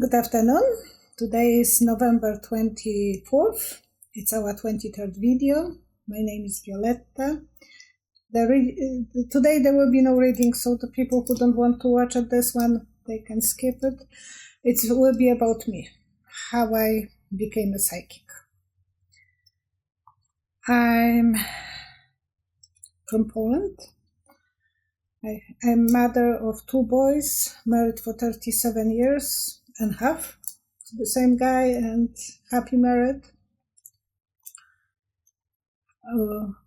Good afternoon. Today is November 24th. It's our 23rd video. My name is Violetta. Today there will be no reading, so the people who don't want to watch this one, they can skip it. It will be about me, how I became a psychic. I'm from Poland. I'm mother of 2 boys, married for 37 years and half to the same guy, and happy married.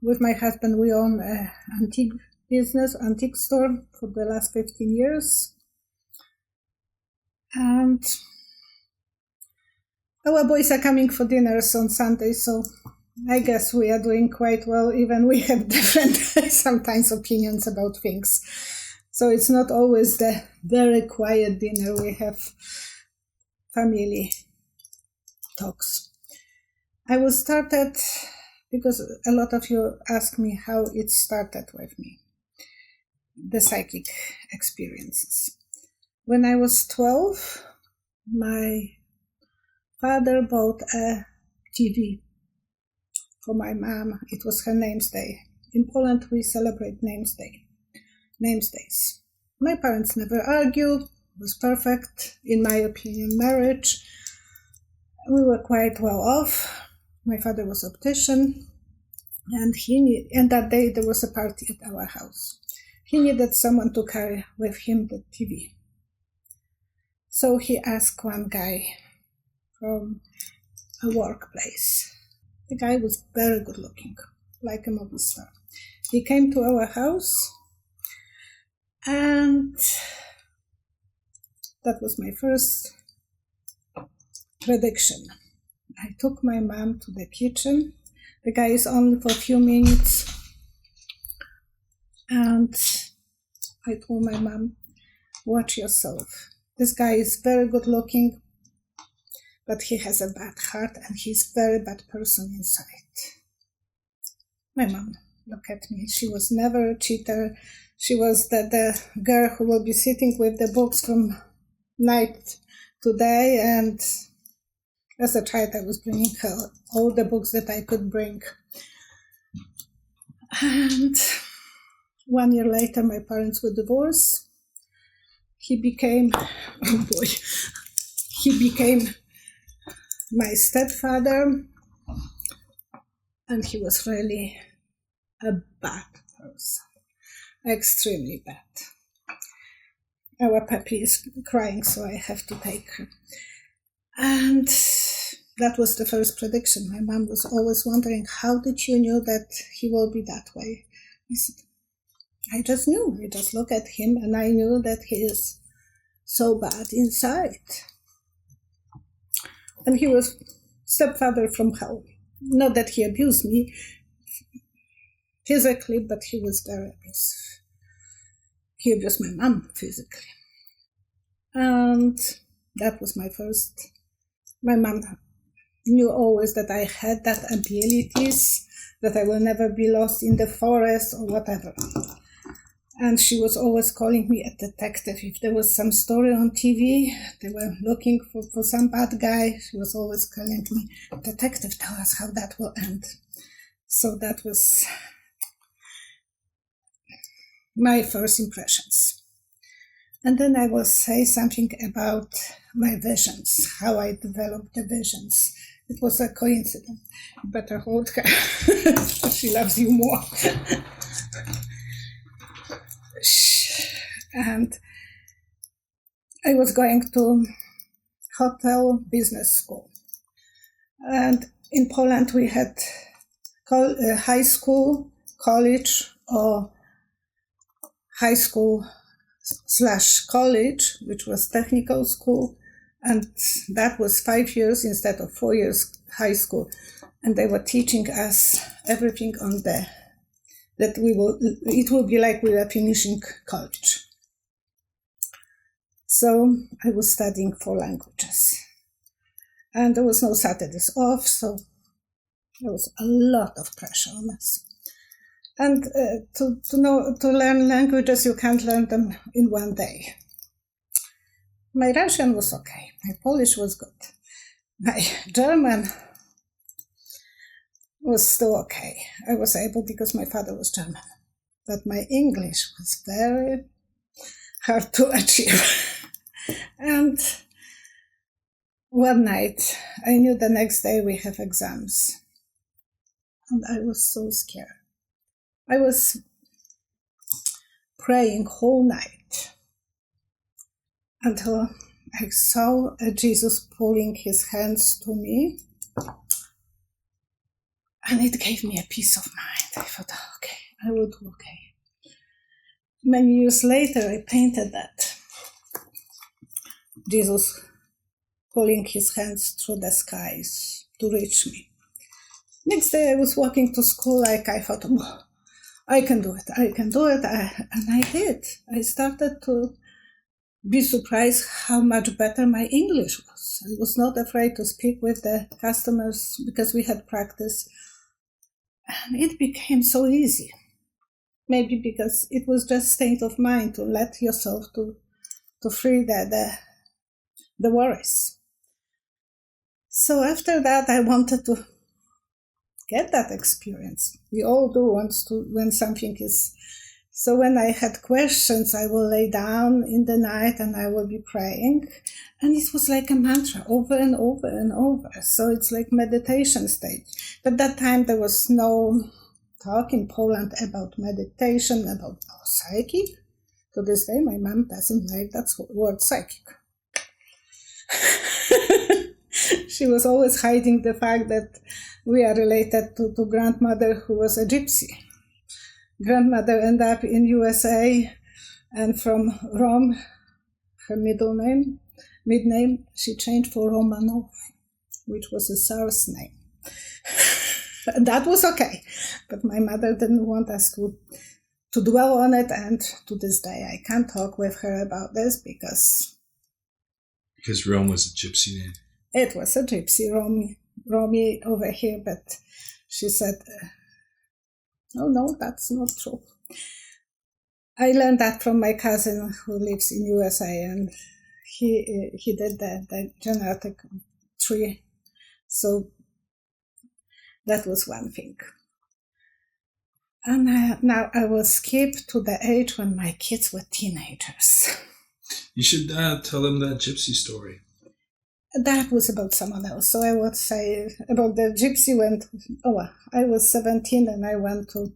With my husband, we own an antique store for the last 15 years. And our boys are coming for dinners on Sunday, so I guess we are doing quite well, even we have different sometimes opinions about things. So it's not always the very quiet dinner. We have family talks. I was started because a lot of you ask me how it started with me, the psychic experiences. When I was 12, my father bought a TV for my mom. It was her name's day. In Poland, we celebrate name's days. My parents never argued. It was perfect, in my opinion, marriage. We were quite well off. My father was optician, and that day there was a party at our house. He needed someone to carry with him the TV. So he asked one guy from a workplace. The guy was very good looking, like a movie star. He came to our house, and that was my first prediction. I took my mom to the kitchen. The guy is only for a few minutes. And I told my mom, watch yourself. This guy is very good looking, but he has a bad heart and he's a very bad person inside. My mom looked at me. She was never a cheater. She was the girl who will be sitting with the books from night to day, and as a child I was bringing her all the books that I could bring. And 1 year later my parents were divorced. He became my stepfather, and he was really a bad person, extremely bad. Our puppy is crying, so I have to take her. And that was the first prediction. My mom was always wondering, how did you know that he will be that way? I said, I just knew. I just looked at him and I knew that he is so bad inside. And he was stepfather from hell. Not that he abused me physically, but he was very abusive. He abused my mom physically. And that was my first. My mom knew always that I had that abilities, that I will never be lost in the forest or whatever. And she was always calling me a detective. If there was some story on TV, they were looking for some bad guy, she was always calling me, detective, tell us how that will end. So that was my first impressions. And then I will say something about my visions, how I developed the visions. It was a coincidence. You better hold her. She loves you more. And I was going to hotel business school. And in Poland we had high school, college, or high school / college, which was technical school, and that was 5 years instead of 4 years high school. And they were teaching us everything on it will be like we were finishing college. So I was studying 4 languages. And there was no Saturdays off, so there was a lot of pressure on us. And to learn languages, you can't learn them in one day. My Russian was okay. My Polish was good. My German was still okay. I was able because my father was German. But my English was very hard to achieve. And one night, I knew the next day we have exams. And I was so scared. I was praying whole night until I saw Jesus pulling his hands to me. And it gave me a peace of mind. I thought, okay, I will do okay. Many years later, I painted that. Jesus pulling his hands through the skies to reach me. Next day, I was walking to school I thought, oh, I can do it. And I did. I started to be surprised how much better my English was. I was not afraid to speak with the customers because we had practice. And it became so easy. Maybe because it was just state of mind to let yourself to free the worries. So after that, I wanted to get that experience. We all do once to when something is. So when I had questions, I will lay down in the night and I will be praying. And it was like a mantra over and over and over. So it's like meditation stage. But that time there was no talk in Poland about meditation, about psychic. To this day, my mom doesn't like that word psychic. She was always hiding the fact that we are related to grandmother who was a gypsy. Grandmother ended up in USA, and from Rome, her mid-name, she changed for Romanov, which was a Tsar's name. That was okay, but my mother didn't want us to dwell on it, and to this day I can't talk with her about this because Rome was a gypsy name. It was a gypsy, Romy over here, but she said, oh no, that's not true. I learned that from my cousin who lives in USA, and he did the genetic tree, so that was one thing. And now I will skip to the age when my kids were teenagers. You should tell them that gypsy story. That was about someone else. So I would say about the gypsy I was 17 and I went to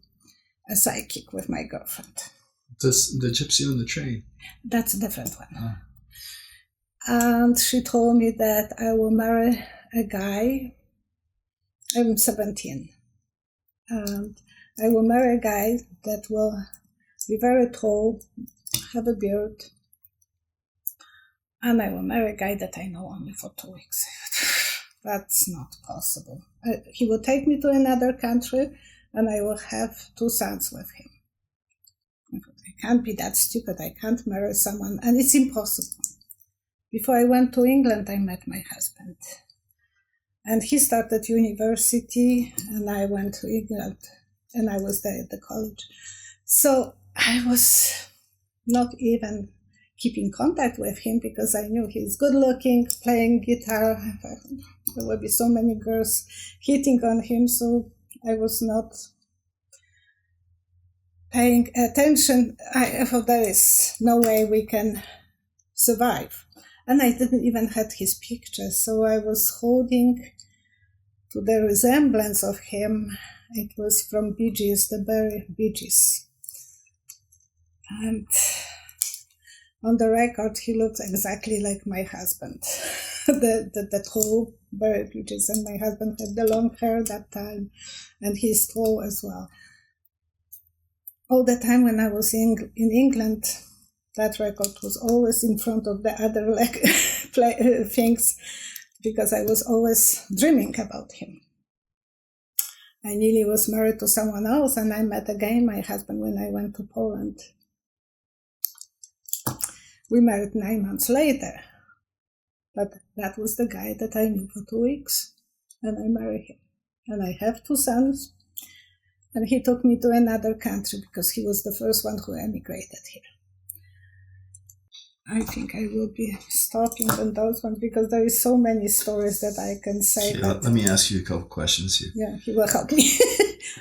a psychic with my girlfriend. The gypsy on the train? That's a different one. Oh. And she told me that I will marry a guy. I'm 17. And I will marry a guy that will be very tall, have a beard, and I will marry a guy that I know only for 2 weeks. That's not possible. He will take me to another country, and I will have 2 sons with him. I can't be that stupid. I can't marry someone, and it's impossible. Before I went to England, I met my husband. And he started university, and I went to England, and I was there at the college. So I was not even keeping contact with him because I knew he's good looking, playing guitar. There would be so many girls hitting on him, so I was not paying attention. I thought there is no way we can survive. And I didn't even have his picture, so I was holding to the resemblance of him. It was from Bee Gees, the Berry Bee Gees. And on the record, he looked exactly like my husband, the tall Berry Bee Gees. And my husband had the long hair that time, and he's tall as well. All the time when I was in England, that record was always in front of the other things because I was always dreaming about him. I nearly was married to someone else, and I met again my husband when I went to Poland. We married 9 months later, but that was the guy that I knew for 2 weeks, and I married him. And I have 2 sons, and he took me to another country because he was the first one who emigrated here. I think I will be stopping on those ones because there is so many stories that I can say. Yeah, let me ask you a couple questions here. Yeah, he will help me.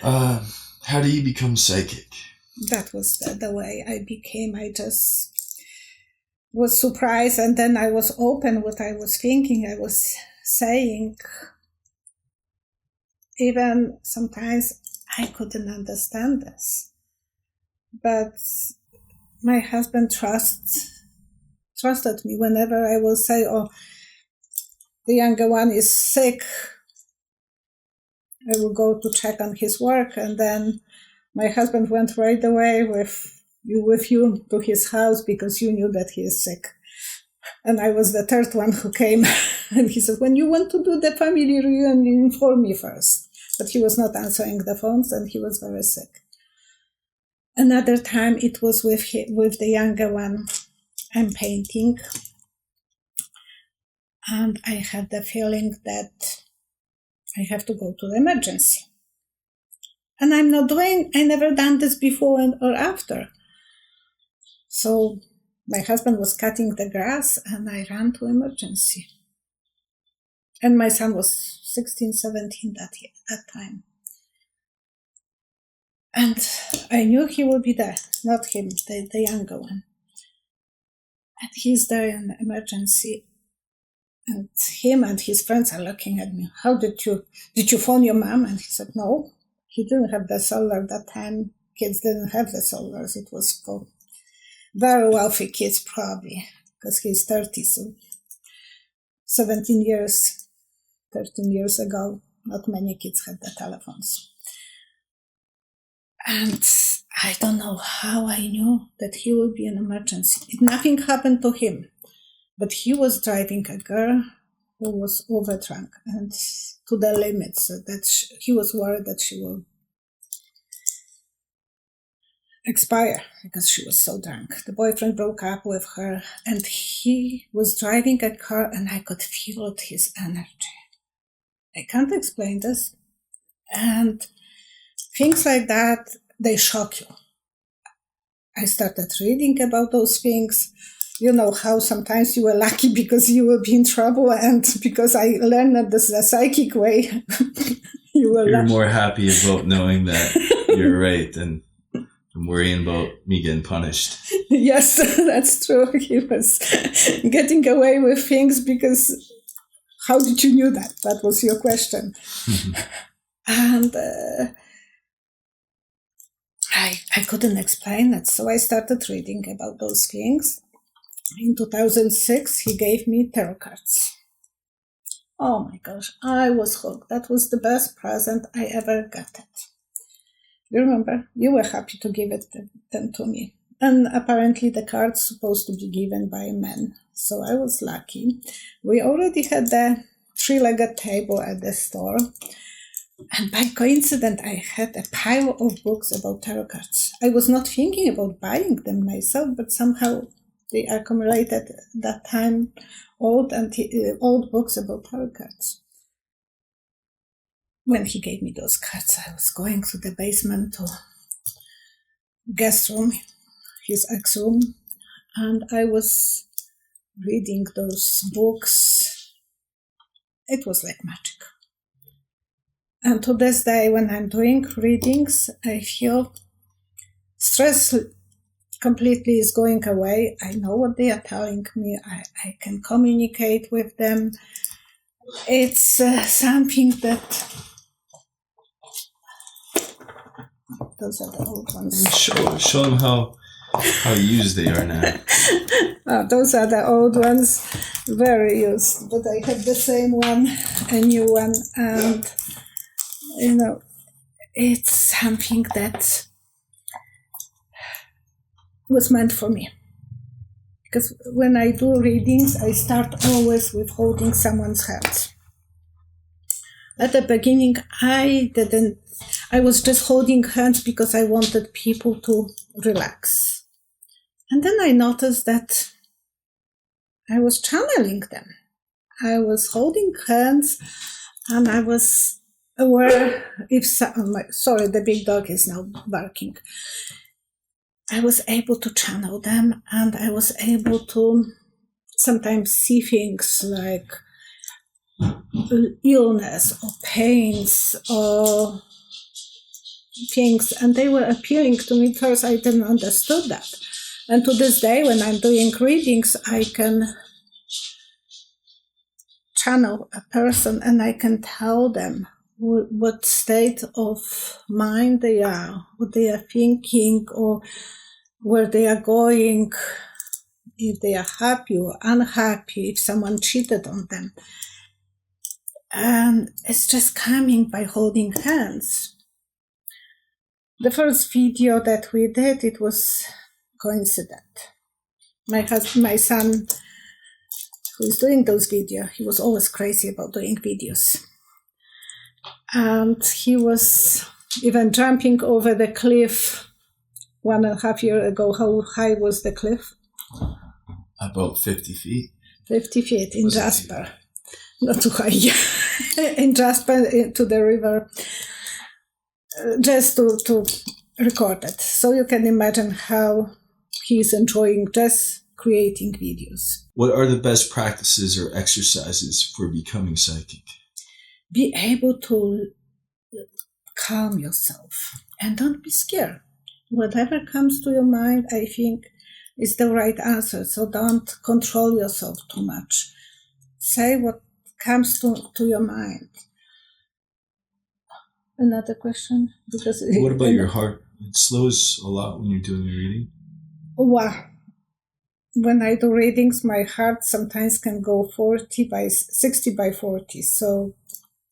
How do you become psychic? That was the way I became. I just was surprised, and then I was open what I was thinking, I was saying. Even sometimes I couldn't understand this. But my husband trusted me whenever I will say, oh, the younger one is sick. I will go to check on his work, and then my husband went right away with you to his house because you knew that he is sick. And I was the third one who came. And he said, when you want to do the family reunion, inform me first. But he was not answering the phones, and he was very sick. Another time it was with the younger one. I'm painting. And I had the feeling that I have to go to the emergency. And I never done this before or after. So my husband was cutting the grass and I ran to emergency. And my son was 16, 17 that time. And I knew he would be there, not him, the younger one. And he's there in the emergency. And him and his friends are looking at me. How did you phone your mom? And he said, no, he didn't have the solar that time. Kids didn't have the solars. It was for very wealthy kids probably, because he's 30, so 13 years ago, not many kids had the telephones. And I don't know how I knew that he would be in emergency. Nothing happened to him. But he was driving a girl who was overdrunk and to the limits that he was worried that she will expire because she was so drunk. The boyfriend broke up with her and he was driving a car and I could feel his energy. I can't explain this. And things like that, they shock you. I started reading about those things. You know how sometimes you were lucky because you will be in trouble, and because I learned that this is a psychic way, you're more happy about knowing that you're right than worrying about me getting punished. Yes, that's true. He was getting away with things because how did you know that? That was your question. And I couldn't explain it, so I started reading about those things. In 2006, he gave me tarot cards. Oh my gosh, I was hooked. That was the best present I ever got. You remember? You were happy to give them to me. And apparently the cards supposed to be given by men. So I was lucky. We already had the 3-legged table at the store. And by coincidence, I had a pile of books about tarot cards. I was not thinking about buying them myself, but somehow they accumulated that time old books about tarot cards. When he gave me those cards, I was going to the basement to guest room, his ex room, and I was reading those books. It was like magic. And to this day, when I'm doing readings, I feel stress completely is going away. I know what they are telling me. I can communicate with them. It's something that... Those are the old ones. Show them how used they are now. Those are the old ones, very used. But I have the same one, a new one, and it's something that was meant for me. Because when I do readings, I start always with holding someone's hand. At the beginning, I was just holding hands because I wanted people to relax. And then I noticed that I was channeling them. I was holding hands and I was aware the big dog is now barking. I was able to channel them, and I was able to sometimes see things like illness or pains or things, and they were appealing to me. First, I didn't understand that. And to this day, when I'm doing readings, I can channel a person and I can tell them what state of mind they are, what they are thinking, or where they are going, if they are happy or unhappy, if someone cheated on them. And it's just coming by holding hands. The first video that we did, it was coincident. My son, who is doing those videos, he was always crazy about doing videos. And he was even jumping over the cliff 1.5 years ago. How high was the cliff? About 50 feet. 50 feet in Jasper. Not too high. In Jasper, to the river. Just to record it. So you can imagine how he's enjoying just creating videos. What are the best practices or exercises for becoming psychic? Be able to calm yourself and don't be scared. Whatever comes to your mind, I think, is the right answer. So don't control yourself too much. Say what comes to your mind. Another question? What about your heart? It slows a lot when you're doing a reading. Wow. When I do readings, my heart sometimes can go 60 by 40. So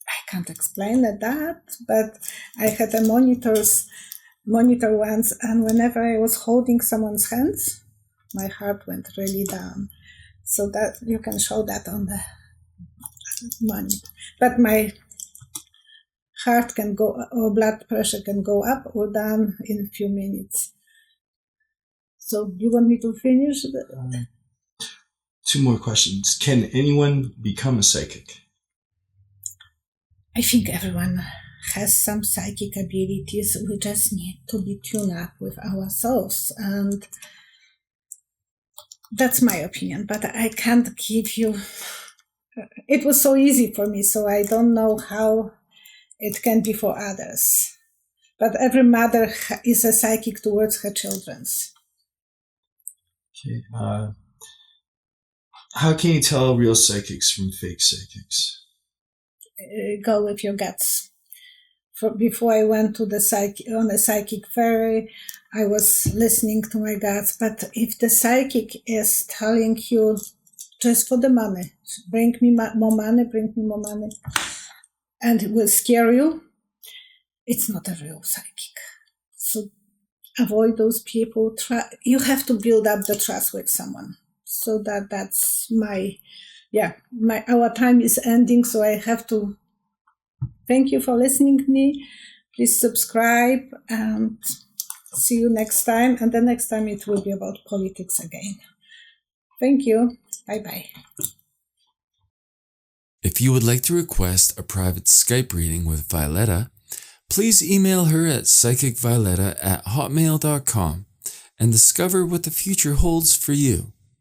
I can't explain that, but I had a monitor once, and whenever I was holding someone's hands, my heart went really down. So that you can show that on the monitor. But my heart can go, or blood pressure can go up or down in a few minutes. So you want me to finish? 2 more questions. Can anyone become a psychic? I think everyone has some psychic abilities. We just need to be tuned up with ourselves. And that's my opinion, but I can't give you... It was so easy for me, so I don't know how it can be for others. But every mother is a psychic towards her children. Okay. How can you tell real psychics from fake psychics? Go with your guts. Before I went to on a psychic ferry, I was listening to my guts. But if the psychic is telling you just for the money, bring me more money, and it will scare you, it's not a real psychic. So avoid those people. You have to build up the trust with someone. So that's our time is ending, so I have to thank you for listening to me. Please subscribe and see you next time. And the next time it will be about politics again. Thank you. Bye-bye. If you would like to request a private Skype reading with Violetta, please email her at psychicvioletta@hotmail.com and discover what the future holds for you.